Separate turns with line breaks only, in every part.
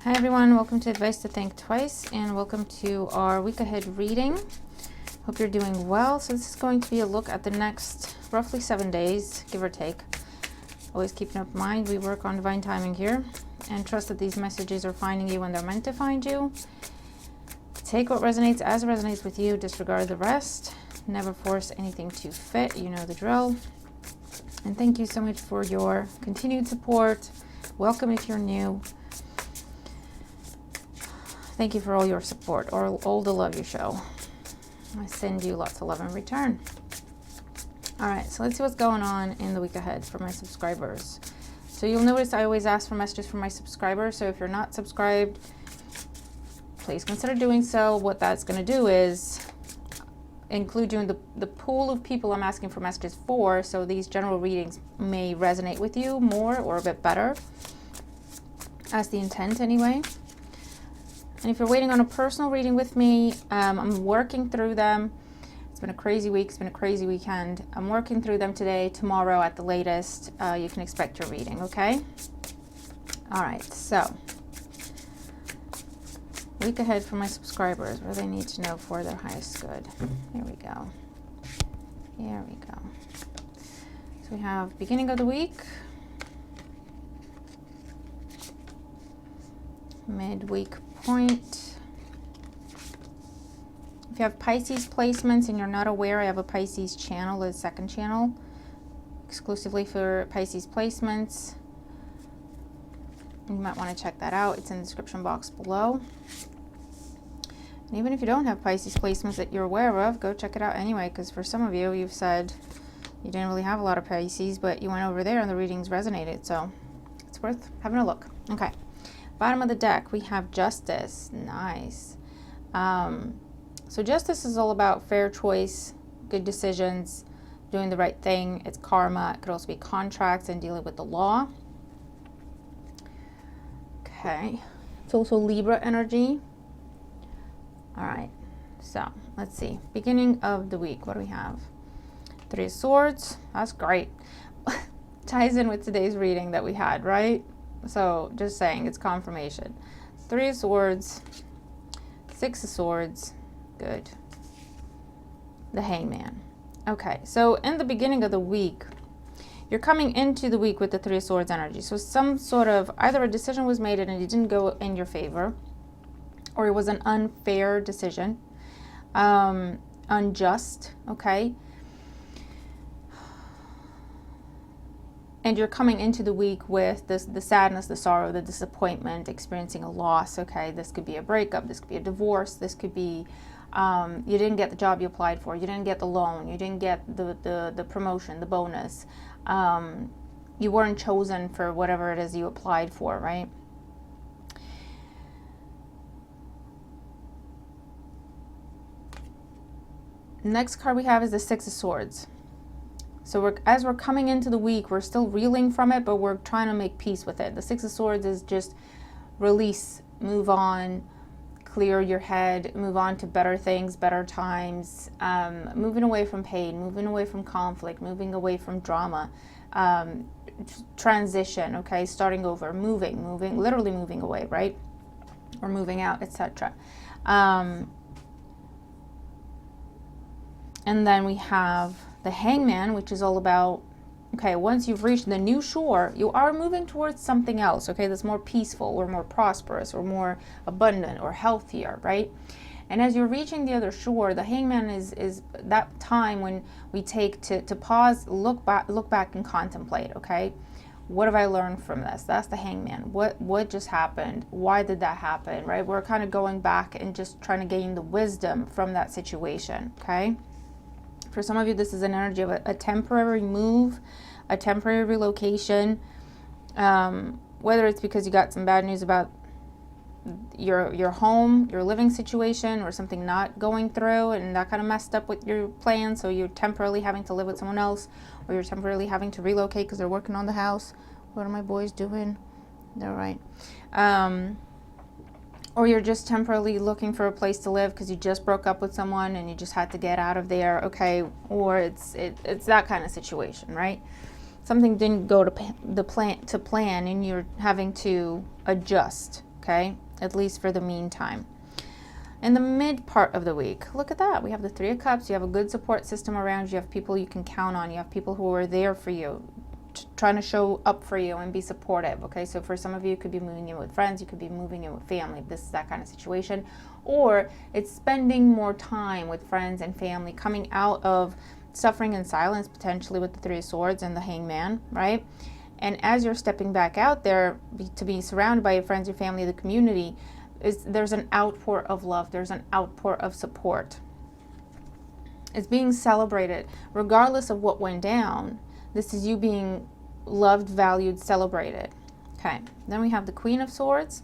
Hi everyone, welcome to Advice to Think Twice, and welcome to our week ahead reading. Hope you're doing well. So this is going to be a look at the next roughly 7 days, give or take. Always keeping in mind, we work on divine timing here, and trust that these messages are finding you when they're meant to find you. Take what resonates as it resonates with you, disregard the rest. Never force anything to fit, you know the drill. And thank you so much for your continued support. Welcome if you're new. Thank you for all your support, or all the love you show. I send you lots of love in return. All right, so let's see what's going on in the week ahead for my subscribers. So you'll notice I always ask for messages from my subscribers. So if you're not subscribed, please consider doing so. What that's going to do is include you in the pool of people I'm asking for messages for. So these general readings may resonate with you more or a bit better. That's the intent anyway. And if you're waiting on a personal reading with me, I'm working through them. It's been a crazy week. It's been a crazy weekend. I'm working through them today, tomorrow at the latest. You can expect your reading, okay? All right, so week ahead for my subscribers. What do they need to know for their highest good? Here we go. Here we go. So we have beginning of the week, midweek point. If you have Pisces placements and you're not aware, I have a Pisces channel, a second channel, exclusively for Pisces placements. You might want to check that out. It's in the description box below. And even if you don't have Pisces placements that you're aware of, go check it out anyway, because for some of you, you've said you didn't really have a lot of Pisces, but you went over there and the readings resonated, so it's worth having a look. Okay. Bottom of the deck, we have Justice. Nice. So Justice is all about fair choice, good decisions, doing the right thing. It's karma. It could also be contracts and dealing with the law. Okay. It's also Libra energy. All right. So let's see. Beginning of the week, what do we have? Three of Swords. That's great. Ties in with today's reading that we had, right? So just saying, it's confirmation. Three of Swords, Six of Swords, good. The Hangman. Okay, so in the beginning of the week, you're coming into the week with the Three of Swords energy. So some sort of, either a decision was made and it didn't go in your favor, or it was an unfair decision, unjust, okay? And you're coming into the week with this, the sadness, the sorrow, the disappointment, experiencing a loss, okay? This could be a breakup, this could be a divorce, this could be you didn't get the job you applied for, you didn't get the loan, you didn't get the promotion, the bonus. You weren't chosen for whatever it is you applied for, right? Next card we have is the Six of Swords. So as we're coming into the week, we're still reeling from it, but we're trying to make peace with it. The Six of Swords is just release, move on, clear your head, move on to better things, better times, moving away from pain, moving away from conflict, moving away from drama, transition, okay, starting over, moving, literally moving away, right? Or moving out, etc. And then we have the Hangman, which is all about, okay, once you've reached the new shore, you are moving towards something else, okay, that's more peaceful or more prosperous or more abundant or healthier, right? And as you're reaching the other shore, the Hangman is that time when we take to pause, look back and contemplate, okay? What have I learned from this? That's the Hangman. What just happened? Why did that happen, right? We're kind of going back and just trying to gain the wisdom from that situation, okay? For some of you, this is an energy of a temporary move, a temporary relocation, whether it's because you got some bad news about your home, your living situation, or something not going through and that kind of messed up with your plans, so you're temporarily having to live with someone else, or you're temporarily having to relocate because they're working on the house. What are my boys doing? They're right. Or you're just temporarily looking for a place to live because you just broke up with someone and you just had to get out of there, okay? Or it's that kind of situation, right? Something didn't go to plan and you're having to adjust, okay? At least for the meantime. In the mid part of the week, look at that. We have the Three of Cups. You have a good support system around you. You have people you can count on. You have people who are there for you, trying to show up for you and be supportive, okay? So for some of you, it could be moving in with friends. You could be moving in with family. This is that kind of situation. Or it's spending more time with friends and family, coming out of suffering and silence, potentially with the Three of Swords and the Hangman, right? And as you're stepping back out there to be surrounded by your friends, your family, the community, there's an outpour of love. There's an outpour of support. It's being celebrated. Regardless of what went down, this is you being loved, valued, celebrated. Okay, then we have the Queen of Swords.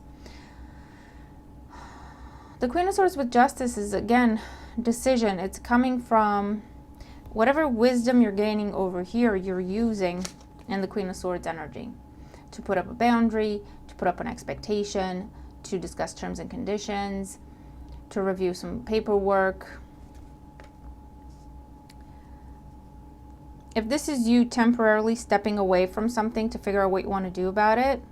The Queen of Swords with Justice is, again, decision. It's coming from whatever wisdom you're gaining over here, you're using in the Queen of Swords energy to put up a boundary, to put up an expectation, to discuss terms and conditions, to review some paperwork. If this is you temporarily stepping away from something to figure out what you want to do about it,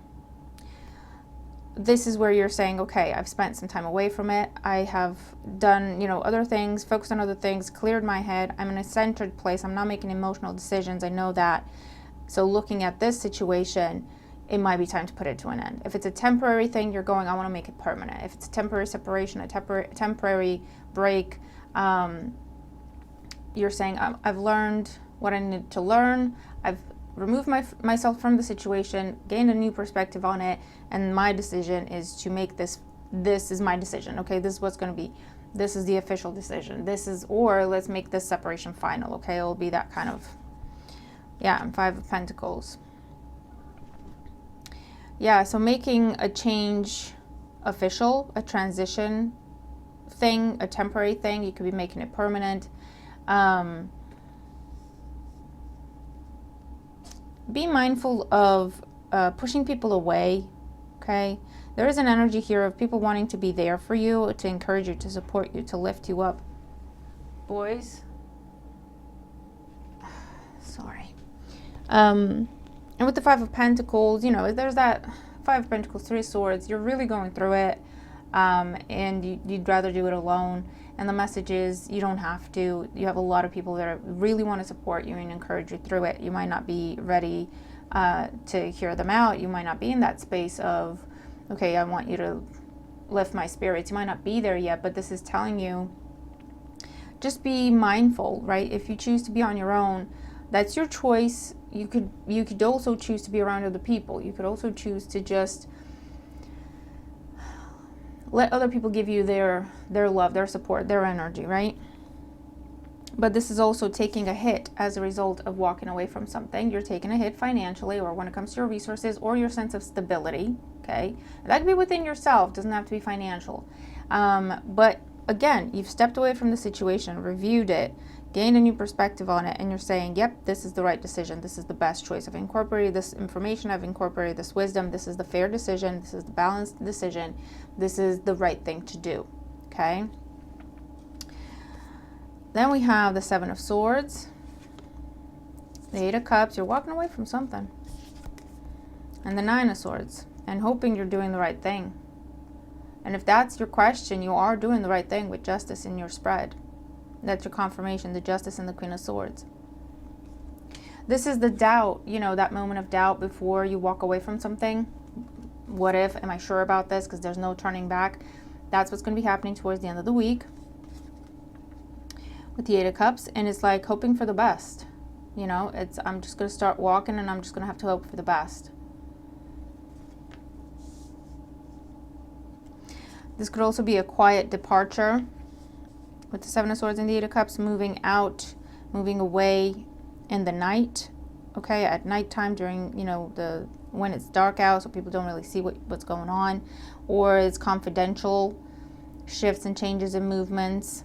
this is where you're saying, okay, I've spent some time away from it. I have done, other things, focused on other things, cleared my head. I'm in a centered place. I'm not making emotional decisions. I know that. So looking at this situation, it might be time to put it to an end. If it's a temporary thing, you're going, I want to make it permanent. If it's a temporary separation, a temporary break, you're saying, I've learned what I need to learn. I've removed myself from the situation, gained a new perspective on it, and my decision is to make this is my decision. Okay, this is what's going to be. This is the official decision. Or let's make this separation final. Okay, it'll be that kind of, and Five of Pentacles. Yeah, so making a change official, a transition thing, a temporary thing. You could be making it permanent. Be mindful of pushing people away, okay? There is an energy here of people wanting to be there for you, to encourage you, to support you, to lift you up. Boys. Sorry. And with the Five of Pentacles, there's that Five of Pentacles, Three of Swords. You're really going through it, and you'd rather do it alone. And the message is you don't have to. You have a lot of people that really want to support you and encourage you through it. You might not be ready to hear them out. You might not be in that space of, okay, I want you to lift my spirits. You might not be there yet, but this is telling you, just be mindful, right? If you choose to be on your own, that's your choice. You could also choose to be around other people. You could also choose to just let other people give you their love, their support, their energy, right? But this is also taking a hit as a result of walking away from something. You're taking a hit financially, or when it comes to your resources or your sense of stability, okay? That could be within yourself, doesn't have to be financial. But again, you've stepped away from the situation, reviewed it, gained a new perspective on it, and you're saying, yep, this is the right decision. This is the best choice. I've incorporated this information. I've incorporated this wisdom. This is the fair decision. This is the balanced decision. This is the right thing to do, okay? Then we have the Seven of Swords, the Eight of Cups. You're walking away from something. And the Nine of Swords, and hoping you're doing the right thing. And if that's your question, you are doing the right thing with justice in your spread. That's your confirmation, the Justice and the Queen of Swords. This is the doubt, that moment of doubt before you walk away from something. What if? Am I sure about this? Because there's no turning back. That's what's going to be happening towards the end of the week with the Eight of Cups. And it's like hoping for the best. I'm just going to start walking, and I'm just going to have to hope for the best. This could also be a quiet departure with the Seven of Swords and the Eight of Cups, moving out, moving away in the night, okay, at nighttime during, when it's dark out, so people don't really see what's going on, or it's confidential shifts and changes and movements,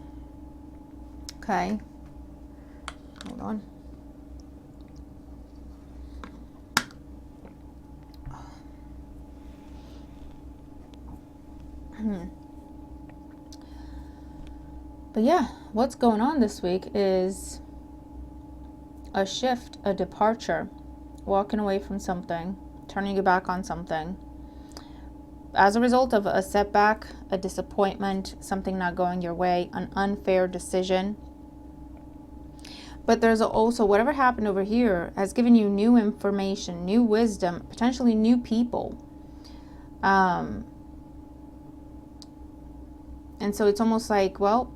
okay, hold on. But yeah, what's going on this week is a shift, a departure, walking away from something, turning your back on something. as a result of a setback, a disappointment, something not going your way, an unfair decision. But there's also whatever happened over here has given you new information, new wisdom, potentially new people. And so it's almost like, well,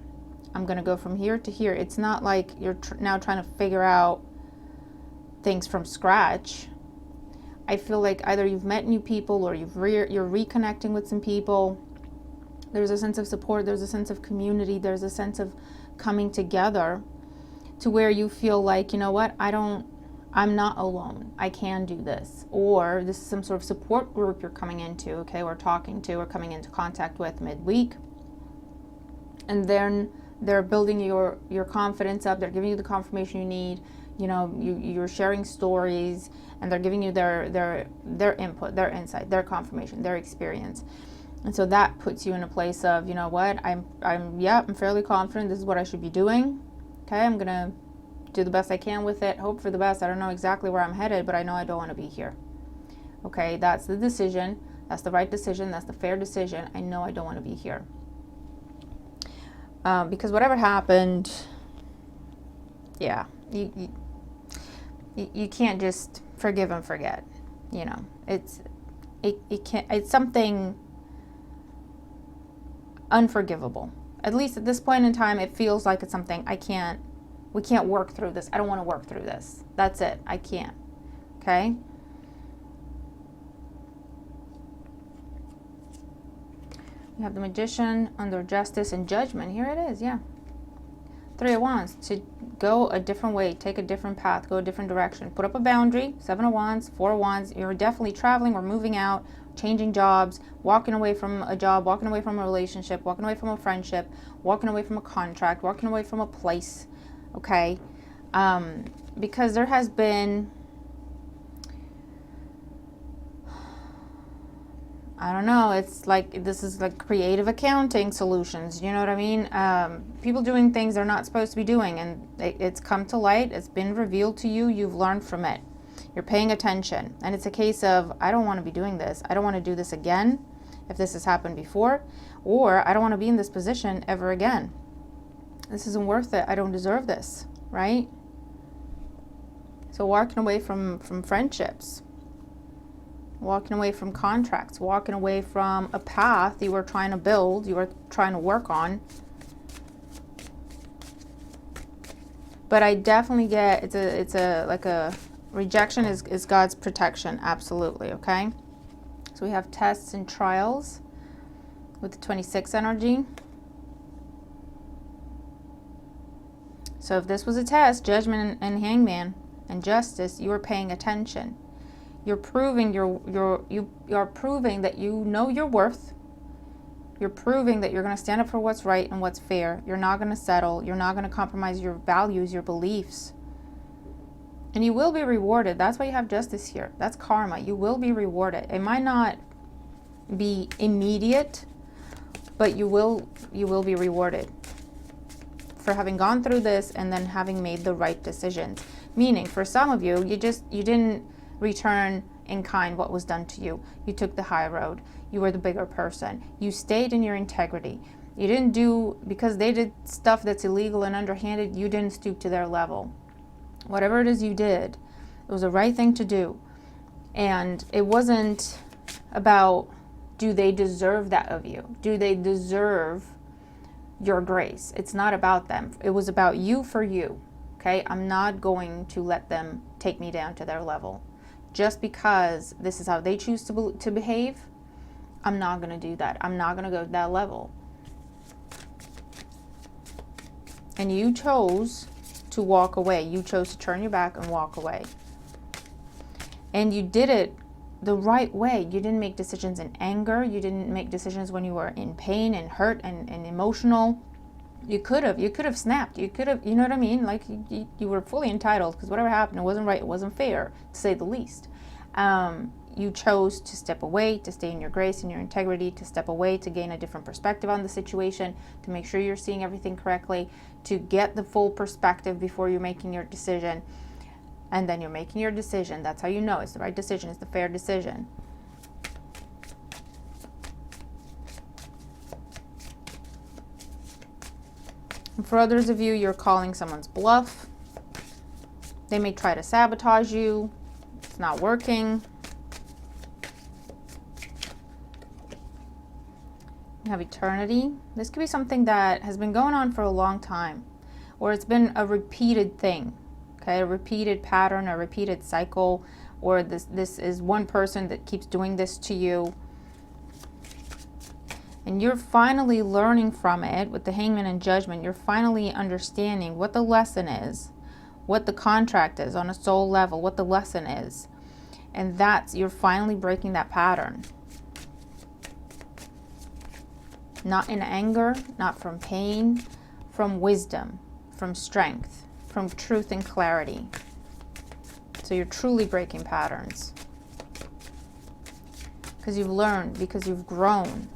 I'm going to go from here to here. It's not like you're now trying to figure out things from scratch. I feel like either you've met new people or you're reconnecting with some people. There's a sense of support. There's a sense of community. There's a sense of coming together to where you feel like, you know what, I'm not alone. I can do this. Or this is some sort of support group you're coming into, okay, or talking to or coming into contact with midweek. And then they're building your confidence up. They're giving you the confirmation you need. You know, you're sharing stories, and they're giving you their input, their insight, their confirmation, their experience. And so that puts you in a place of, you know what, I'm fairly confident this is what I should be doing. Okay, I'm gonna do the best I can with it, hope for the best. I don't know exactly where I'm headed, but I know I don't want to be here. Okay, that's the decision. That's the right decision. That's the fair decision. I know I don't want to be here. Because whatever happened, yeah, you can't just forgive and forget. You know, it's something unforgivable. At least at this point in time, it feels like it's something we can't work through this. I don't want to work through this. That's it. I can't. Okay? You have the Magician under Justice and Judgment. Here it is, yeah. 3 of Wands, to go a different way, take a different path, go a different direction. Put up a boundary. 7 of Wands, 4 of Wands. You're definitely traveling or moving out, changing jobs, walking away from a job, walking away from a relationship, walking away from a friendship, walking away from a contract, walking away from a place, okay? Because there has been, I don't know, it's like, this is like creative accounting solutions, you know what I mean? People doing things they're not supposed to be doing, and it's come to light, it's been revealed to you, you've learned from it. You're paying attention, and it's a case of, I don't want to be doing this. I don't want to do this again if this has happened before, or I don't want to be in this position ever again. This isn't worth it. I don't deserve this, right? So walking away from friendships, walking away from contracts, walking away from a path you were trying to build, you were trying to work on. But I definitely get, it's a like a rejection is God's protection, absolutely, okay? So we have tests and trials with the 26 energy. So if this was a test, Judgment and Hangman and Justice, you are paying attention. You're proving you're proving that you know your worth. You're proving that you're going to stand up for what's right and what's fair. You're not going to settle. You're not going to compromise your values, your beliefs. And you will be rewarded. That's why you have Justice here. That's karma. You will be rewarded. It might not be immediate, but you will be rewarded for having gone through this and then having made the right decisions. Meaning, for some of you, you didn't return in kind what was done to you. You took the high road. You were the bigger person. You stayed in your integrity. You didn't do, because they did stuff that's illegal and underhanded, you didn't stoop to their level. Whatever it is you did, it was the right thing to do. And it wasn't about, do they deserve that of you? Do they deserve your grace? It's not about them. It was about you for you. Okay? I'm not going to let them take me down to their level. Just because this is how they choose to behave, I'm not going to do that. I'm not going to go to that level. And you chose to walk away. You chose to turn your back and walk away. And you did it the right way. You didn't make decisions in anger. You didn't make decisions when you were in pain and hurt and emotional. You could have snapped. You could have, you know what I mean? Like you were fully entitled, because whatever happened, it wasn't right. It wasn't fair, to say the least. You chose to step away, to stay in your grace and your integrity, to step away, to gain a different perspective on the situation, to make sure you're seeing everything correctly, to get the full perspective before you're making your decision. And then you're making your decision. That's how you know it's the right decision. It's the fair decision. And for others of you, you're calling someone's bluff. They may try to sabotage you. It's not working. You have eternity. This could be something that has been going on for a long time, or it's been a repeated thing, okay? A repeated pattern, a repeated cycle, or this is one person that keeps doing this to you. And you're finally learning from it with the Hangman and Judgment. You're finally understanding what the lesson is, what the contract is on a soul level, what the lesson is. And you're finally breaking that pattern. Not in anger, not from pain, from wisdom, from strength, from truth and clarity. So you're truly breaking patterns. Because you've learned, because you've grown.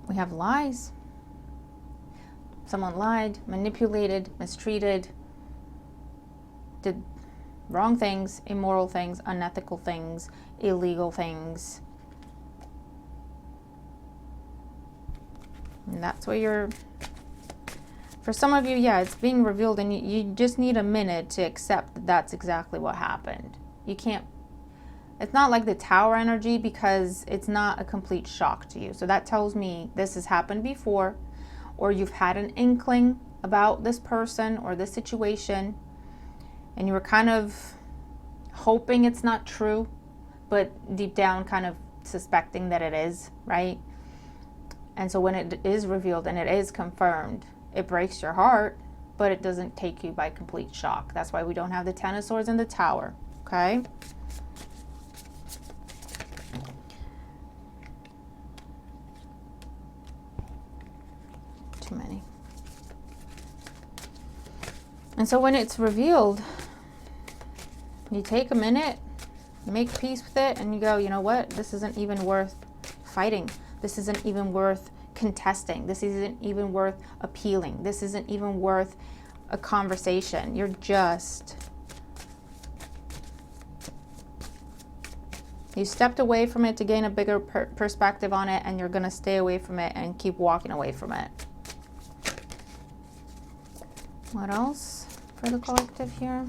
We have lies. Someone lied, manipulated, mistreated, did wrong things, immoral things, unethical things, illegal things. And that's what for some of you, yeah, it's being revealed, and you just need a minute to accept that that's exactly what happened. You can't, it's not like the Tower energy, because it's not a complete shock to you. So that tells me this has happened before, or you've had an inkling about this person or this situation, and you were kind of hoping it's not true, but deep down kind of suspecting that it is, right? And so when it is revealed and it is confirmed, it breaks your heart, but it doesn't take you by complete shock. That's why we don't have the Ten of Swords and the Tower, okay? Too many. And so when it's revealed, you take a minute, make peace with it, and you go, you know what? This isn't even worth fighting. This isn't even worth contesting. This isn't even worth appealing. This isn't even worth a conversation. You stepped away from it to gain a bigger perspective on it, and you're going to stay away from it and keep walking away from it. What else for the collective here?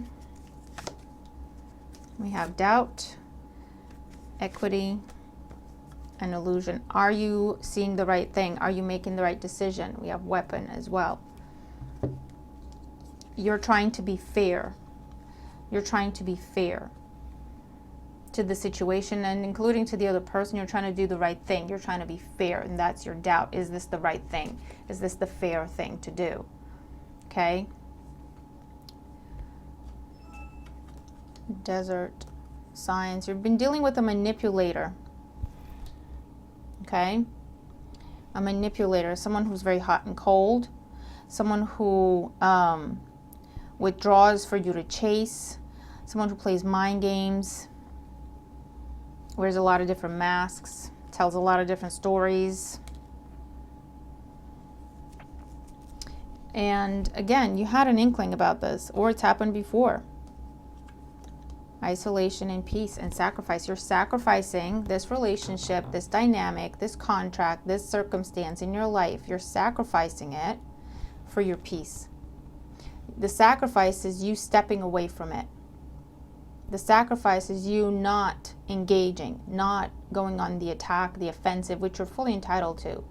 We have doubt, equity, an illusion. Are you seeing the right thing? Are you making the right decision? We have weapon as well. You're trying to be fair. You're trying to be fair to the situation, and including to the other person. You're trying to do the right thing. You're trying to be fair, and that's your doubt. Is this the right thing? Is this the fair thing to do? Okay. Desert signs. You've been dealing with a manipulator. Okay, a manipulator, someone who's very hot and cold, someone who withdraws for you to chase, someone who plays mind games, wears a lot of different masks, tells a lot of different stories. And again, you had an inkling about this, or it's happened before. Isolation and peace and sacrifice. You're sacrificing this relationship, this dynamic, this contract, this circumstance in your life. You're sacrificing it for your peace. The sacrifice is you stepping away from it. The sacrifice is you not engaging, not going on the attack, the offensive, which you're fully entitled to.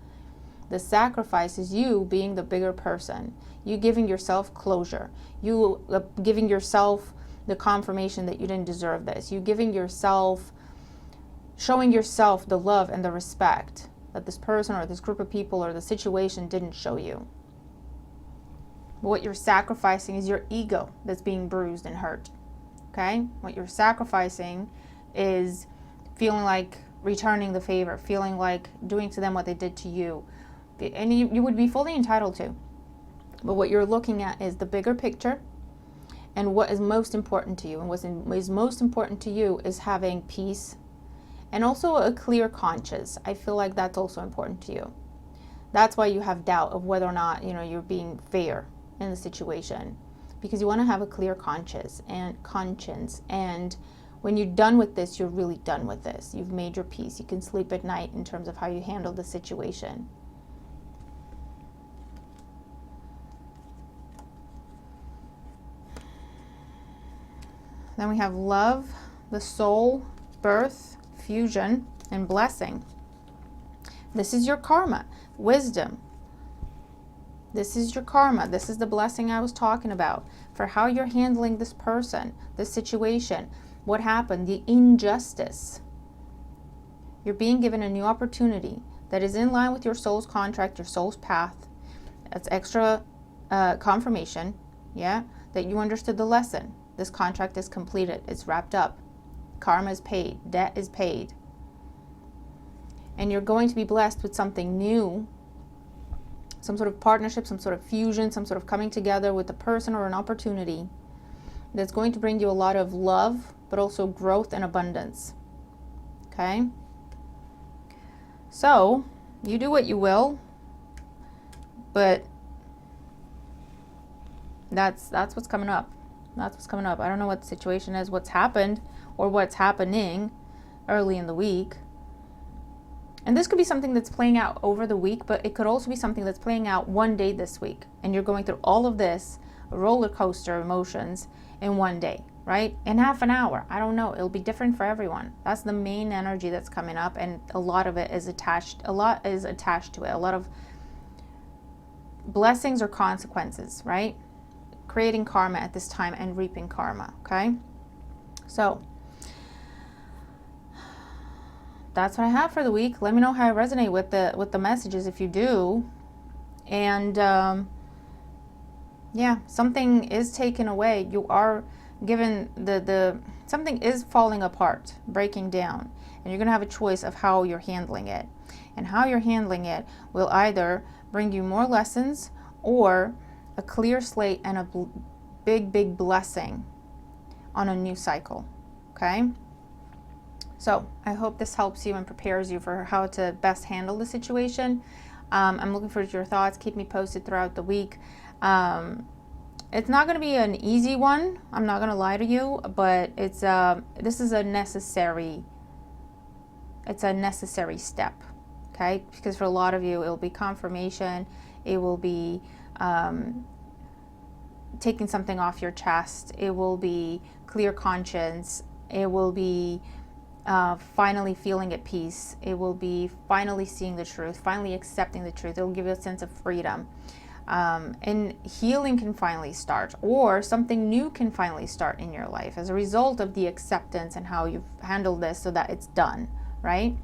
The sacrifice is you being the bigger person. You giving yourself closure. You giving yourself the confirmation that you didn't deserve this. You giving yourself, showing yourself the love and the respect that this person or this group of people or the situation didn't show you. What you're sacrificing is your ego that's being bruised and hurt. Okay? What you're sacrificing is feeling like returning the favor, feeling like doing to them what they did to you. And you would be fully entitled to. But what you're looking at is the bigger picture, and what is most important to you. And what is most important to you is having peace and also a clear conscience. I feel like that's also important to you. That's why you have doubt of whether or not, you're being fair in the situation, because you want to have a clear conscience. And when you're done with this, you're really done with this. You've made your peace. You can sleep at night in terms of how you handle the situation. Then we have love, the soul, birth, fusion, and blessing. This is your karma, wisdom. This is your karma. This is the blessing I was talking about for how you're handling this person, this situation, what happened, the injustice. You're being given a new opportunity that is in line with your soul's contract, your soul's path. That's extra confirmation, yeah, that you understood the lesson. This contract is completed. It's wrapped up. Karma is paid. Debt is paid. And you're going to be blessed with something new, some sort of partnership, some sort of fusion, some sort of coming together with a person or an opportunity that's going to bring you a lot of love, but also growth and abundance. Okay? So, you do what you will, but that's what's coming up. That's what's coming up. I don't know what the situation is, what's happened, or what's happening early in the week. And this could be something that's playing out over the week, but it could also be something that's playing out one day this week. And you're going through all of this roller coaster of emotions in one day, right? In half an hour. I don't know. It'll be different for everyone. That's the main energy that's coming up. And a lot of it is attached. A lot is attached to it. A lot of blessings or consequences, right? Creating karma at this time and reaping karma, okay? So that's what I have for the week. Let me know how I resonate with the messages if you do. And yeah, something is taken away. You are given something is falling apart, breaking down, and you're gonna have a choice of how you're handling it. And how you're handling it will either bring you more lessons or a clear slate and a big blessing on a new cycle. Okay? So I hope this helps you and prepares you for how to best handle the situation. I'm looking forward to your thoughts. Keep me posted throughout the week. It's not going to be an easy one. I'm not going to lie to you, but this is a necessary step. Okay? Because for a lot of you, it will be confirmation. It will be taking something off your chest. It will be clear conscience. It will be finally feeling at peace. It will be finally seeing the truth, finally accepting the truth. It will give you a sense of freedom. And healing can finally start, or something new can finally start in your life as a result of the acceptance and how you've handled this so that it's done, right?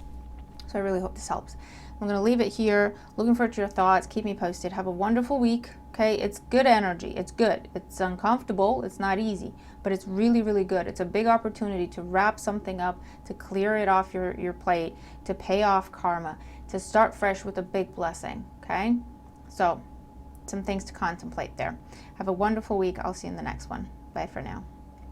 So I really hope this helps. I'm going to leave it here. Looking forward to your thoughts. Keep me posted. Have a wonderful week. Okay, it's good energy. It's good. It's uncomfortable. It's not easy, but it's really, really good. It's a big opportunity to wrap something up, to clear it off your plate, to pay off karma, to start fresh with a big blessing. Okay, so some things to contemplate there. Have a wonderful week. I'll see you in the next one. Bye for now.